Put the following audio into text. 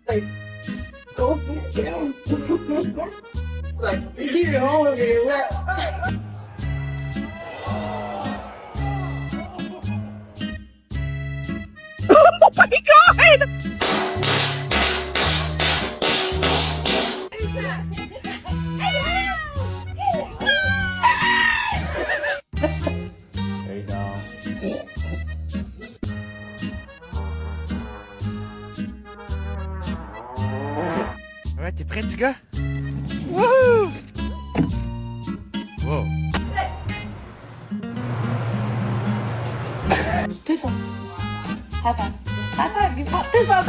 Like, go sit down. It's like, get all of it. Oh my god! There you go. Ouais, t'es prêt, petit gars? Wouhou! Wow. Two songs. High five. High five. Two songs.